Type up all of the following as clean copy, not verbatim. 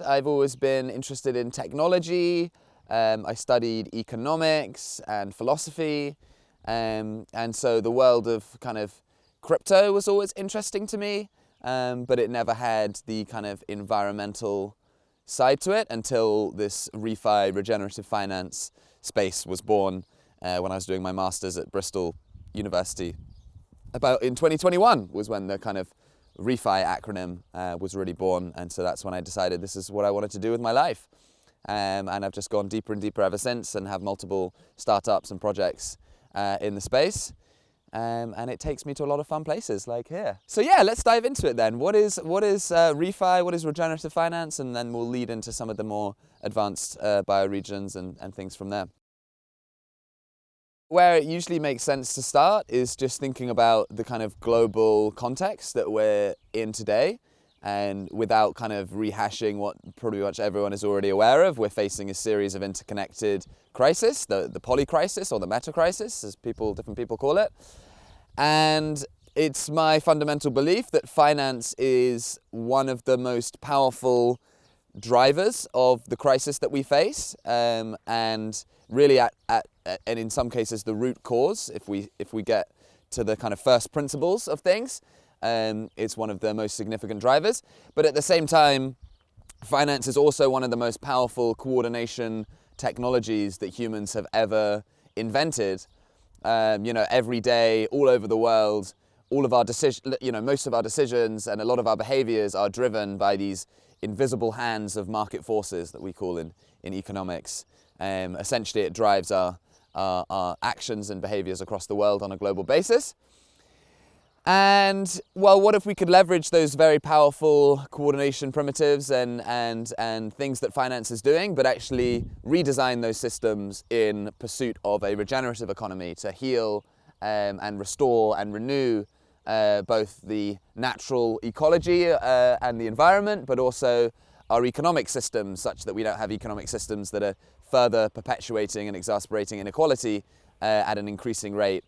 I've always been interested in technology. I studied economics and philosophy, and so the world of kind of crypto was always interesting to me, but it never had the kind of environmental side to it until this refi regenerative finance space was born when I was doing my master's at Bristol University. About in 2021 was when the kind of refi acronym was really born, and so that's when I decided this is what I wanted to do with my life. And I've just gone deeper and deeper ever since, and have multiple startups and projects in the space. And it takes me to a lot of fun places like here. So yeah, let's dive into it then. What is refi? What is regenerative finance? And then we'll lead into some of the more advanced bioregions and things from there. Where it usually makes sense to start is just thinking about the kind of global context that we're in today. And without kind of rehashing what pretty much everyone is already aware of, we're facing a series of interconnected crises, the poly crisis or the meta crisis, as different people call it. And it's my fundamental belief that finance is one of the most powerful drivers of the crisis that we face, and really and in some cases the root cause. If we get to the kind of first principles of things, it's one of the most significant drivers. But at the same time, finance is also one of the most powerful coordination technologies that humans have ever invented. Every day, all over the world, all of our most of our decisions and a lot of our behaviors are driven by these invisible hands of market forces that we call in economics. Essentially, it drives our actions and behaviors across the world on a global basis. And well, what if we could leverage those very powerful coordination primitives and things that finance is doing, but actually redesign those systems in pursuit of a regenerative economy to heal and restore and renew both the natural ecology and the environment, but also our economic systems, such that we don't have economic systems that are further perpetuating and exacerbating inequality at an increasing rate.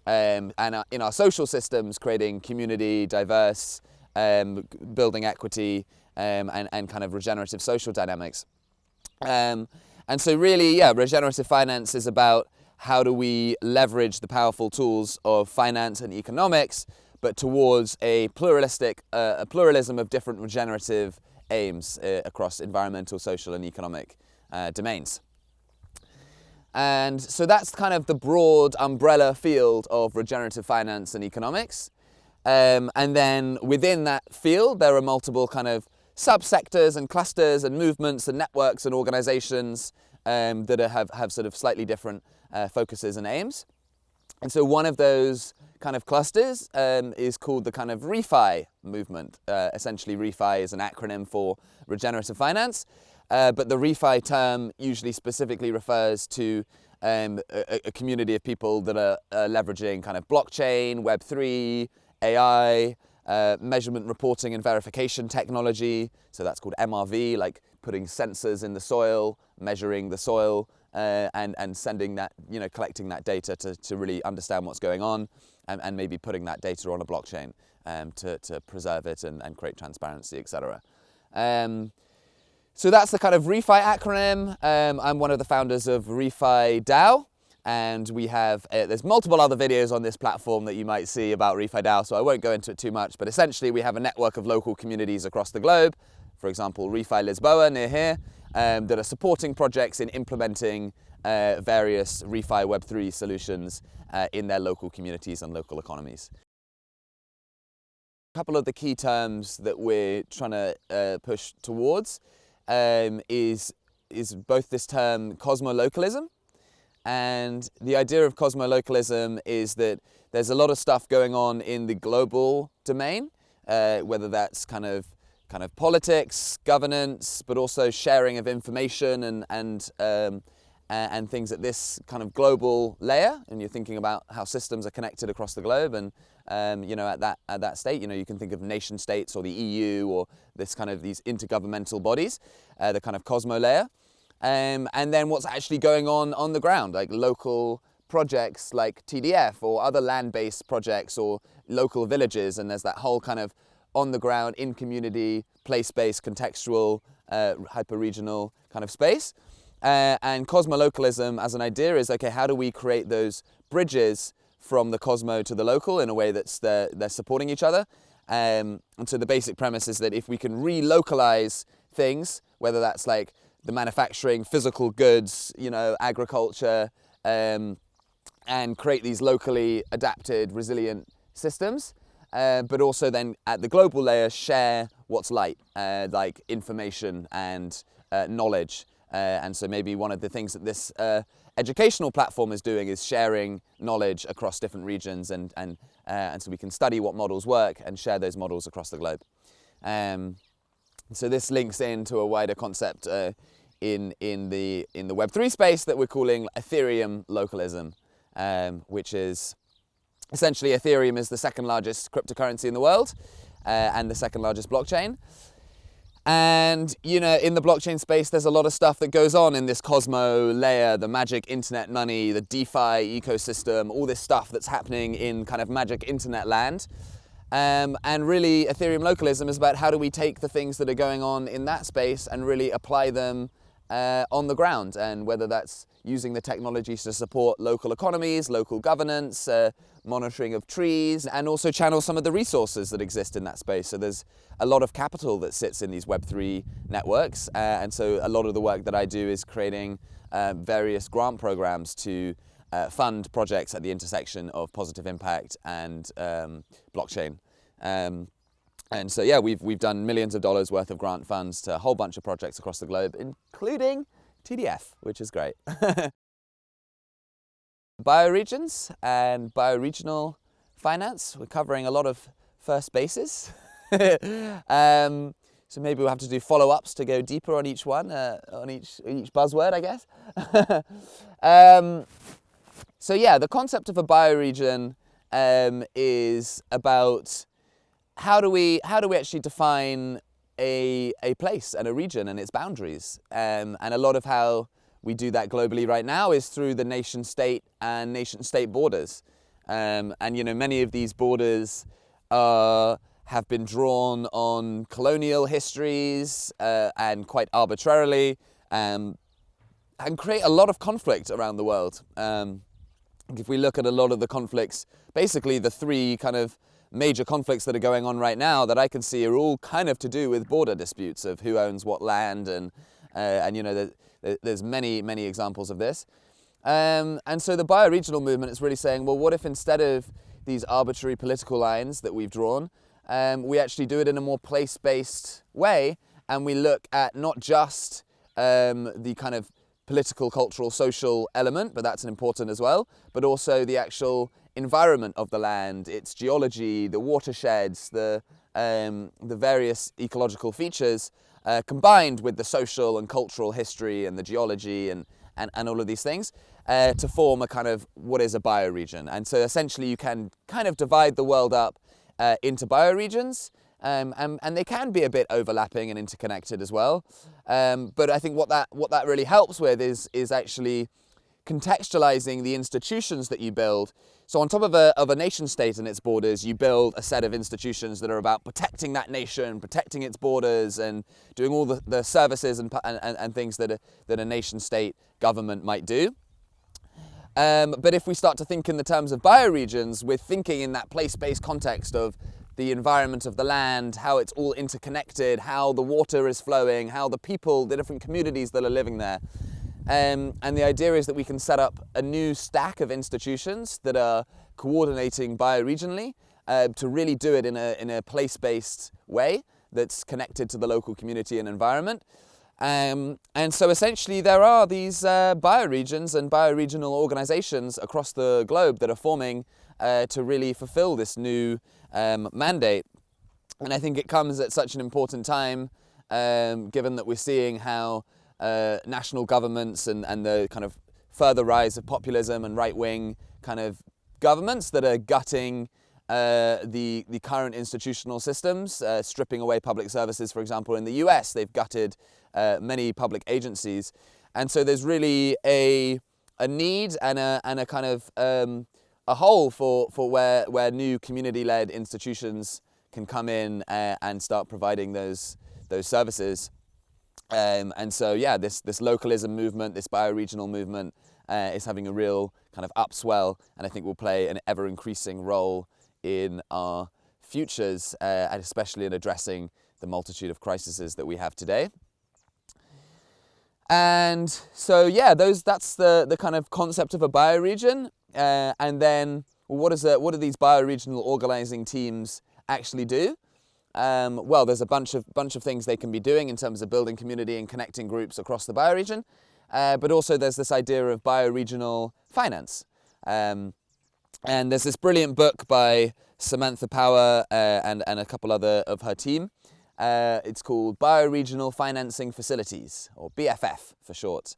And in our social systems, creating community, diverse, building equity, and kind of regenerative social dynamics. And so really, yeah, regenerative finance is about how do we leverage the powerful tools of finance and economics, but towards a pluralism of different regenerative aims across environmental, social, and economic domains. And so that's kind of the broad umbrella field of regenerative finance and economics. And then within that field, there are multiple kind of subsectors and clusters and movements and networks and organizations that have sort of slightly different focuses and aims. And so one of those kind of clusters is called the kind of refi movement. Essentially, refi is an acronym for regenerative finance. But the refi term usually specifically refers to a community of people that are leveraging kind of blockchain, Web3, AI, measurement, reporting, and verification technology. So that's called MRV, like putting sensors in the soil, measuring the soil, and sending that, collecting that data to really understand what's going on, and maybe putting that data on a blockchain to preserve it and create transparency, etc. So that's the kind of refi acronym. I'm one of the founders of Refi DAO, and we have, there's multiple other videos on this platform that you might see about Refi DAO, so I won't go into it too much, but essentially we have a network of local communities across the globe, for example, Refi Lisboa near here, that are supporting projects in implementing various Refi Web3 solutions in their local communities and local economies. A couple of the key terms that we're trying to push towards is both this term cosmolocalism, and the idea of cosmolocalism is that there's a lot of stuff going on in the global domain, whether that's kind of politics, governance, but also sharing of information and things at this kind of global layer. And you're thinking about how systems are connected across the globe, and at that state, you can think of nation states or the EU or these intergovernmental bodies, the kind of cosmo layer, and then what's actually going on the ground, like local projects like TDF or other land-based projects or local villages, and there's that whole kind of on the ground, in community, place-based, contextual, hyper-regional kind of space. And cosmo-localism as an idea is, okay, how do we create those bridges from the cosmo to the local in a way that's they're supporting each other? And so the basic premise is that if we can relocalize things, whether that's like the manufacturing, physical goods, agriculture, and create these locally adapted, resilient systems, but also then at the global layer share what's like information and knowledge. And so maybe one of the things that this educational platform is doing is sharing knowledge across different regions, and so we can study what models work and share those models across the globe. So this links into a wider concept in the Web3 space that we're calling Ethereum localism, which is essentially Ethereum is the second largest cryptocurrency in the world and the second largest blockchain. And, in the blockchain space, there's a lot of stuff that goes on in this Cosmo layer, the magic internet money, the DeFi ecosystem, all this stuff that's happening in kind of magic internet land. And really, Ethereum localism is about how do we take the things that are going on in that space and really apply them on the ground, and whether that's using the technologies to support local economies, local governance, monitoring of trees, and also channel some of the resources that exist in that space. So there's a lot of capital that sits in these Web3 networks, and so a lot of the work that I do is creating various grant programs to fund projects at the intersection of positive impact and blockchain. And so, yeah, we've done millions of dollars worth of grant funds to a whole bunch of projects across the globe, including TDF, which is great. Bioregions and bioregional finance. We're covering a lot of first bases. So maybe we'll have to do follow-ups to go deeper on each one, on each buzzword, I guess. So yeah, the concept of a bioregion is about how do we actually define a place and a region and its boundaries, and a lot of how we do that globally right now is through the nation-state and nation-state borders, and many of these borders have been drawn on colonial histories and quite arbitrarily, and create a lot of conflict around the world. If we look at a lot of the conflicts, basically the three kind of major conflicts that are going on right now that I can see are all kind of to do with border disputes of who owns what land, and there's many examples of this. And so the bioregional movement is really saying, well, what if instead of these arbitrary political lines that we've drawn, we actually do it in a more place-based way, and we look at not just the kind of political, cultural, social element, but that's important as well, but also the actual environment of the land, its geology, the watersheds, the various ecological features, combined with the social and cultural history and the geology and all of these things, to form a kind of what is a bioregion. And so essentially you can kind of divide the world up into bioregions, and they can be a bit overlapping and interconnected as well. But I think what that really helps with is actually contextualizing the institutions that you build. So on top of a nation state and its borders, you build a set of institutions that are about protecting that nation, protecting its borders, and doing all the services and things that a nation state government might do. But if we start to think in the terms of bioregions, we're thinking in that place-based context of the environment of the land, how it's all interconnected, how the water is flowing, how the people, the different communities that are living there. And the idea is that we can set up a new stack of institutions that are coordinating bioregionally to really do it in a place-based way that's connected to the local community and environment. And so essentially there are these bioregions and bioregional organizations across the globe that are forming to really fulfill this new mandate. And I think it comes at such an important time, given that we're seeing how national governments and the kind of further rise of populism and right-wing kind of governments that are gutting the current institutional systems, stripping away public services. For example, in the US, they've gutted many public agencies. And so there's really a need and a kind of a hole for where new community-led institutions can come in and start providing those services. And so, yeah, this localism movement, this bioregional movement is having a real kind of upswell, and I think will play an ever-increasing role in our futures, and especially in addressing the multitude of crises that we have today. And so, yeah, that's the kind of concept of a bioregion. And then, what do these bioregional organizing teams actually do? Well, there's a bunch of things they can be doing in terms of building community and connecting groups across the bioregion, but also there's this idea of bioregional finance. And there's this brilliant book by Samantha Power and a couple other of her team. It's called Bioregional Financing Facilities, or BFF for short.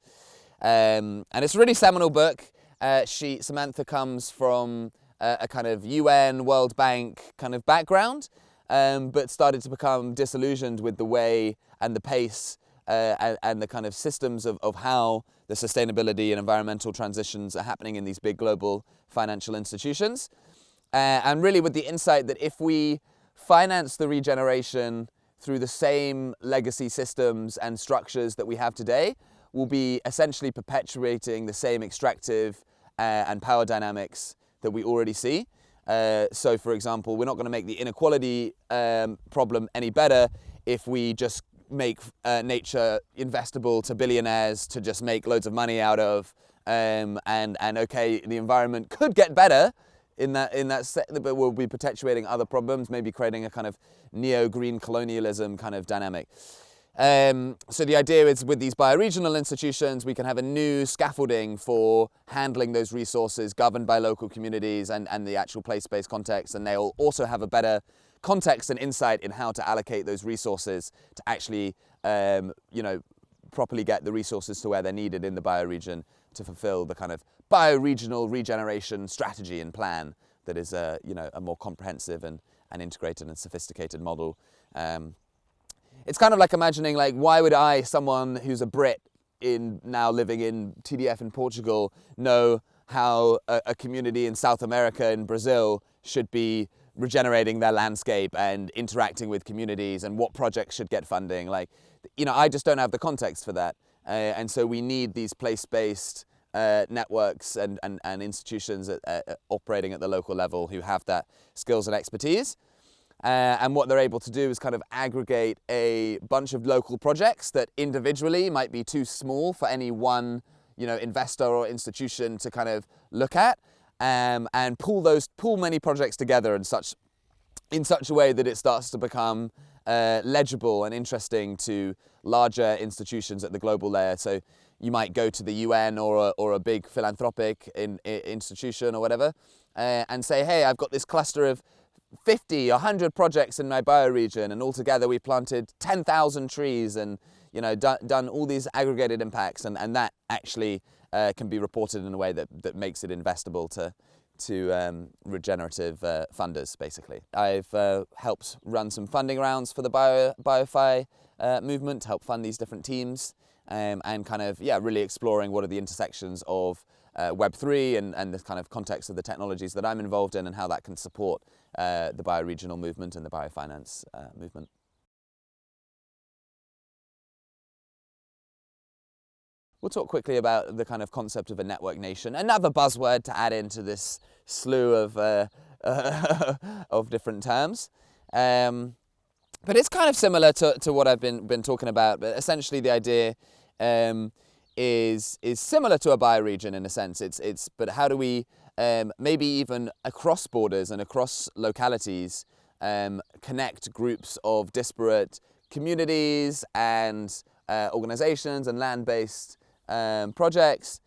And it's a really seminal book. Samantha comes from a kind of UN, World Bank kind of background, but started to become disillusioned with the way and the pace and the kind of systems of how the sustainability and environmental transitions are happening in these big global financial institutions. And really with the insight that if we finance the regeneration through the same legacy systems and structures that we have today, we'll be essentially perpetuating the same extractive and power dynamics that we already see. So, for example, we're not going to make the inequality problem any better if we just make nature investable to billionaires to just make loads of money out of. And okay, the environment could get better in that sector, but we'll be perpetuating other problems, maybe creating a kind of neo-green colonialism kind of dynamic. So the idea is with these bioregional institutions, we can have a new scaffolding for handling those resources governed by local communities and the actual place-based context, and they'll also have a better context and insight in how to allocate those resources to actually, properly get the resources to where they're needed in the bioregion to fulfill the kind of bioregional regeneration strategy and plan that is a more comprehensive and integrated and sophisticated model. It's kind of like imagining, like, why would someone who's a Brit now living in TDF in Portugal, know how a community in South America, in Brazil, should be regenerating their landscape and interacting with communities and what projects should get funding? Like, I just don't have the context for that. And so we need these place-based networks and institutions operating at the local level who have that skills and expertise. And what they're able to do is kind of aggregate a bunch of local projects that individually might be too small for any one, investor or institution to kind of look at, and pull many projects together in such a way that it starts to become legible and interesting to larger institutions at the global layer. So you might go to the UN or a big philanthropic institution or whatever, and say, hey, I've got this cluster of 50, 100 projects in my bioregion, and altogether we planted 10,000 trees and done all these aggregated impacts, and that actually can be reported in a way that makes it investable to regenerative funders, basically. I've helped run some funding rounds for the BioFi movement to help fund these different teams, and kind of, really exploring what are the intersections of Web3 and the kind of context of the technologies that I'm involved in and how that can support the bioregional movement and the biofinance movement. We'll talk quickly about the kind of concept of a network nation, another buzzword to add into this slew of different terms. But it's kind of similar to what I've been talking about, but essentially the idea is similar to a bioregion in a sense. But how do we maybe even across borders and across localities connect groups of disparate communities and organizations and land-based projects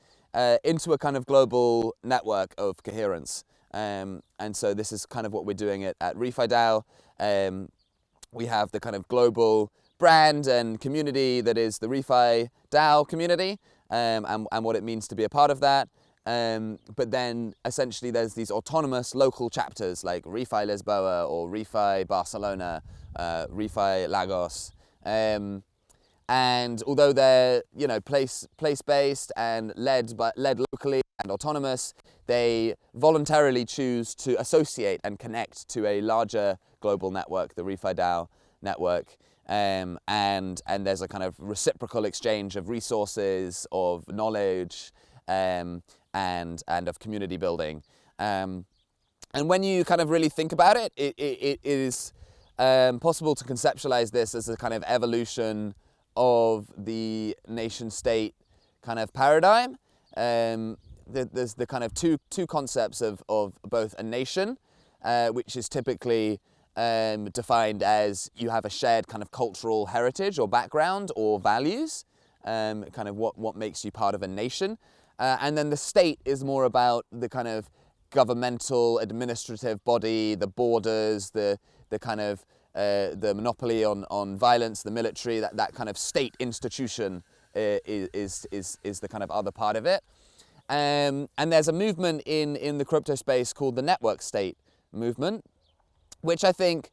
into a kind of global network of coherence. And so this is kind of what we're doing at RefiDAO. We have the kind of global brand and community that is the RefiDAO community, and what it means to be a part of that. But then essentially there's these autonomous local chapters like Refi Lisboa or Refi Barcelona, Refi Lagos. And although they're place-based and led locally and autonomous, they voluntarily choose to associate and connect to a larger global network, the RefiDAO network. And there's a kind of reciprocal exchange of resources, of knowledge, and of community building. And when you kind of really think about it, it is possible to conceptualize this as a kind of evolution of the nation-state kind of paradigm. There's the kind of two concepts of both a nation, which is typically defined as you have a shared kind of cultural heritage or background or values, kind of what makes you part of a nation. And then the state is more about the kind of governmental, administrative body, the borders, the kind of the monopoly on violence, the military, that kind of state institution is the kind of other part of it. And there's a movement in the crypto space called the network state movement, which I think,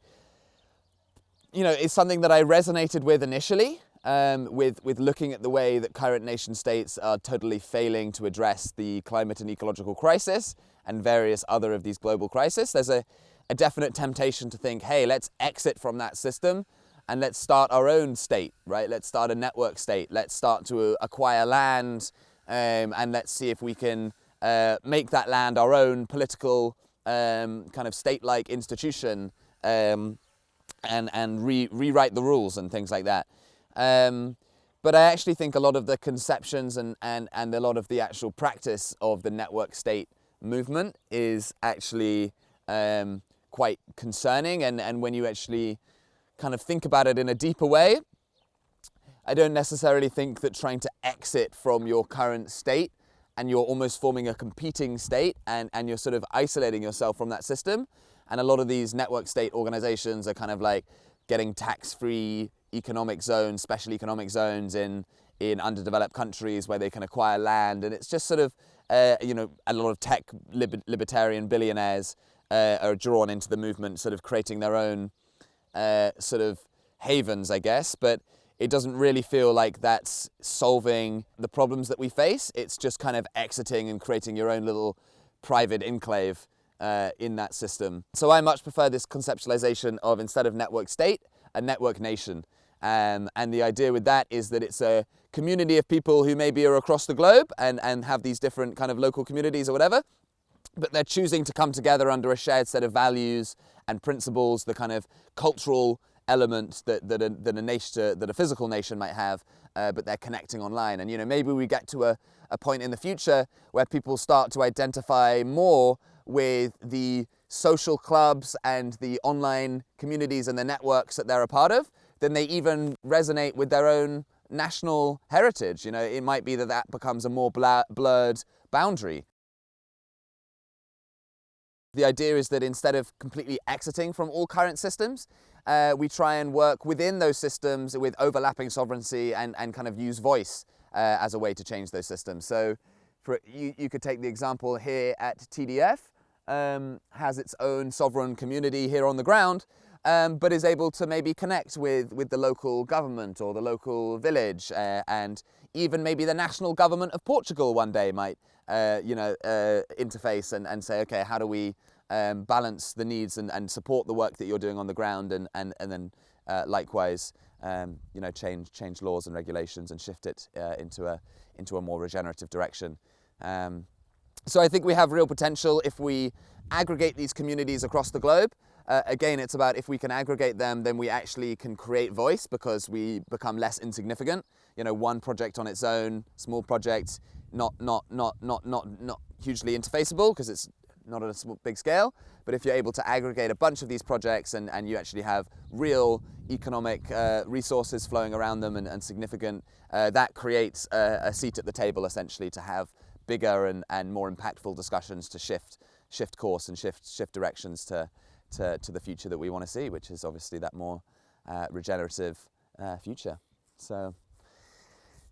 is something that I resonated with initially, with looking at the way that current nation states are totally failing to address the climate and ecological crisis and various other of these global crises. There's a definite temptation to think, hey, let's exit from that system and let's start our own state, right? Let's start a network state. Let's start to acquire land, and let's see if we can make that land our own political kind of state-like institution, and rewrite the rules and things like that. But I actually think a lot of the conceptions and a lot of the actual practice of the network state movement is actually quite concerning. And when you actually kind of think about it in a deeper way, I don't necessarily think that trying to exit from your current state and you're almost forming a competing state and you're sort of isolating yourself from that system. And a lot of these network state organizations are kind of like getting tax-free economic zones, special economic zones in underdeveloped countries where they can acquire land. And it's just sort of, a lot of tech libertarian billionaires are drawn into the movement, sort of creating their own sort of havens, I guess. But it doesn't really feel like that's solving the problems that we face. It's just kind of exiting and creating your own little private enclave in that system. So I much prefer this conceptualization of, instead of network state, a network nation. And the idea with that is that it's a community of people who maybe are across the globe and have these different kind of local communities or whatever, but they're choosing to come together under a shared set of values and principles, the kind of cultural element that a physical nation might have, but they're connecting online. And maybe we get to a point in the future where people start to identify more with the social clubs and the online communities and the networks that they're a part of than they even resonate with their own national heritage. It might be that becomes a more blurred boundary. The idea is that instead of completely exiting from all current systems, we try and work within those systems with overlapping sovereignty and kind of use voice as a way to change those systems. So you could take the example here at TDF, has its own sovereign community here on the ground, but is able to maybe connect with the local government or the local village, and even maybe the national government of Portugal one day might interface and say, okay, how do we balance the needs and support the work that you're doing on the ground, and then likewise change laws and regulations and shift it into a more regenerative direction. So I think we have real potential if we aggregate these communities across the globe. Again, it's about, if we can aggregate them, then we actually can create voice, because we become less insignificant. One project on its own, small project, not hugely interfaceable because it's not at a big scale. But if you're able to aggregate a bunch of these projects and you actually have real economic resources flowing around them and significant, that creates a seat at the table, essentially, to have bigger and more impactful discussions to shift course and shift directions to the future that we want to see, which is obviously that more regenerative future. So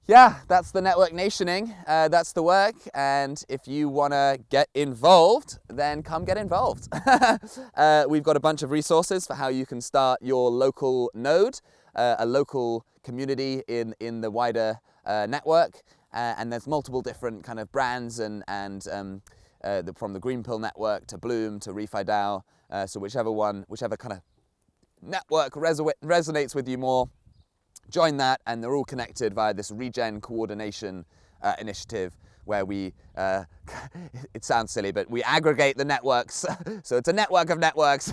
yeah, that's the network nationing, that's the work, and if you want to get involved, then come get involved. We've got a bunch of resources for how you can start your local node, a local community in the wider network, and there's multiple different kind of brands and from the Green Pill network to Bloom to RefiDAO, so whichever kind of network resonates with you more, join that, and they're all connected via this regen coordination initiative where we, it sounds silly, but we aggregate the networks. So it's a network of networks,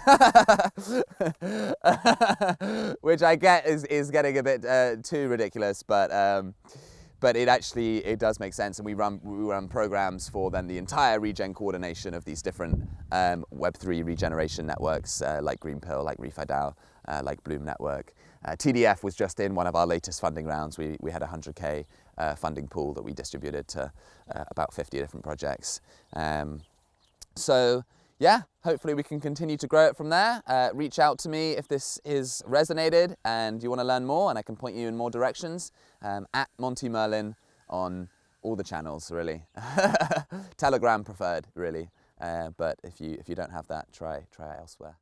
which I get is getting a bit too ridiculous, but it does make sense, and we run programs for then the entire regen coordination of these different Web3 regeneration networks, like Greenpill, like RefiDAO, like Bloom Network. TDF was just in one of our latest funding rounds. We had a 100K funding pool that we distributed to about 50 different projects. So yeah, hopefully we can continue to grow it from there. Reach out to me if this is resonated and you want to learn more, and I can point you in more directions. At Monty Merlin on all the channels, really. Telegram preferred, really. But if you don't have that, try elsewhere.